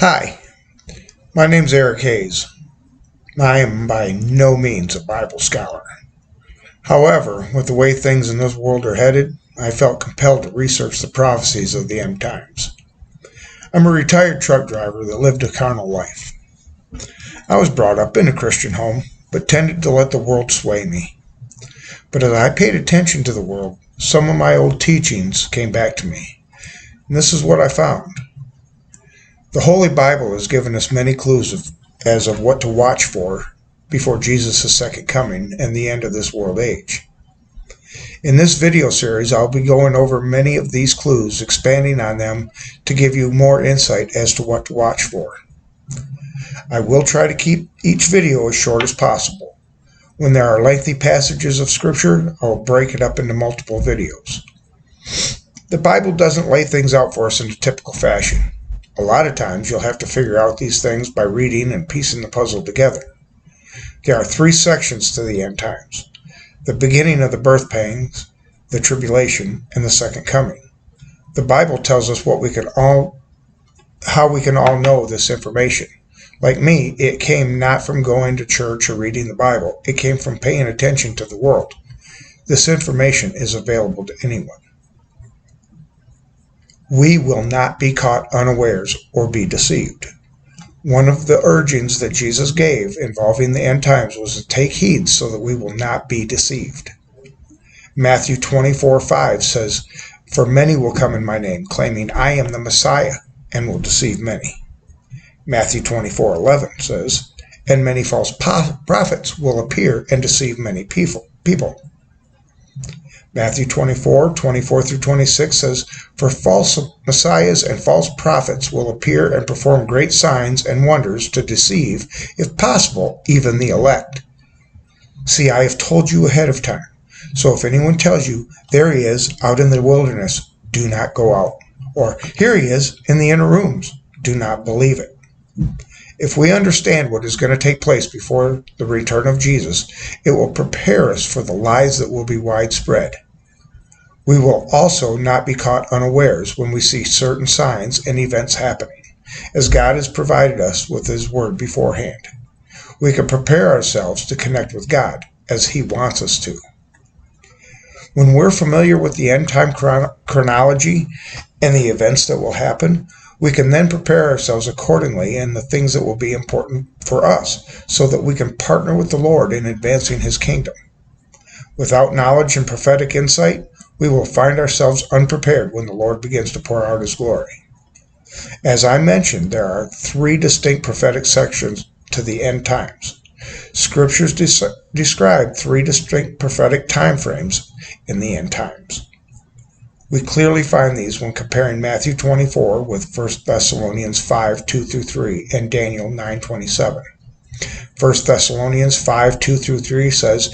Hi, my name's Eric Hayes. I am by no means a Bible scholar. However, with the way things in this world are headed, I felt compelled to research the prophecies of the end times. I'm a retired truck driver that lived a carnal life. I was brought up in a Christian home, but tended to let the world sway me. But as I paid attention to the world, some of my old teachings came back to me. And this is what I found. The Holy Bible has given us many clues as of what to watch for before Jesus' second coming and the end of this world age. In this video series, I'll be going over many of these clues, expanding on them to give you more insight as to what to watch for. I will try to keep each video as short as possible. When there are lengthy passages of Scripture, I'll break it up into multiple videos. The Bible doesn't lay things out for us in a typical fashion. A lot of times you'll have to figure out these things by reading and piecing the puzzle together. There are three sections to the end times: the beginning of the birth pangs, the tribulation, and the second coming. The Bible tells us how we can all know this information. Like me, it came not from going to church or reading the Bible. It came from paying attention to the world. This information is available to anyone. We will not be caught unawares or be deceived. One of the urgings that Jesus gave involving the end times was to take heed so that we will not be deceived. Matthew 24:5 says, "For many will come in my name, claiming I am the Messiah, and will deceive many." Matthew 24:11 says, "And many false prophets will appear and deceive many people." Matthew 24:24 through 26 says, "For false messiahs and false prophets will appear and perform great signs and wonders to deceive, if possible, even the elect. See, I have told you ahead of time. So if anyone tells you, 'There he is out in the wilderness,' do not go out. Or 'Here he is in the inner rooms,' do not believe it." If we understand what is going to take place before the return of Jesus, it will prepare us for the lies that will be widespread. We will also not be caught unawares when we see certain signs and events happening, as God has provided us with His Word beforehand. We can prepare ourselves to connect with God as He wants us to. When we're familiar with the end-time chronology and the events that will happen, we can then prepare ourselves accordingly in the things that will be important for us, so that we can partner with the Lord in advancing His kingdom. Without knowledge and prophetic insight, we will find ourselves unprepared when the Lord begins to pour out His glory. As I mentioned, there are three distinct prophetic sections to the end times. Scriptures describe three distinct prophetic time frames in the end times. We clearly find these when comparing Matthew 24 with 1 Thessalonians 5:2 through 3 and Daniel 9:27. 1 Thessalonians 5:2 through 3 says,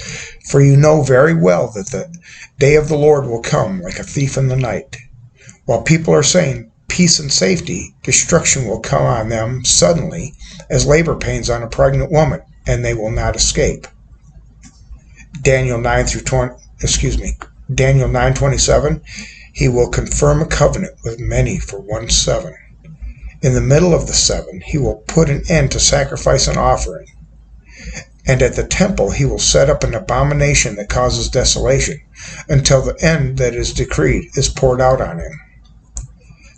"For you know very well that the day of the Lord will come like a thief in the night. While people are saying peace and safety, destruction will come on them suddenly as labor pains on a pregnant woman, and they will not escape." Daniel 9:27, "He will confirm a covenant with many for 1 7. In the middle of the 7, He will put an end to sacrifice and offering. And at the temple He will set up an abomination that causes desolation, until the end that is decreed is poured out on Him."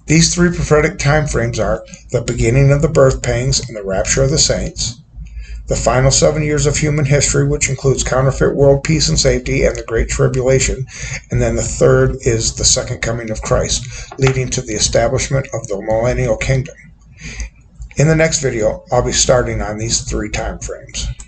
These three prophetic time frames are the beginning of the birth pangs and the rapture of the saints, the final 7 years of human history, which includes counterfeit world peace and safety and the Great Tribulation, and then the third is the second coming of Christ, leading to the establishment of the millennial kingdom. In the next video, I'll be starting on these three time frames.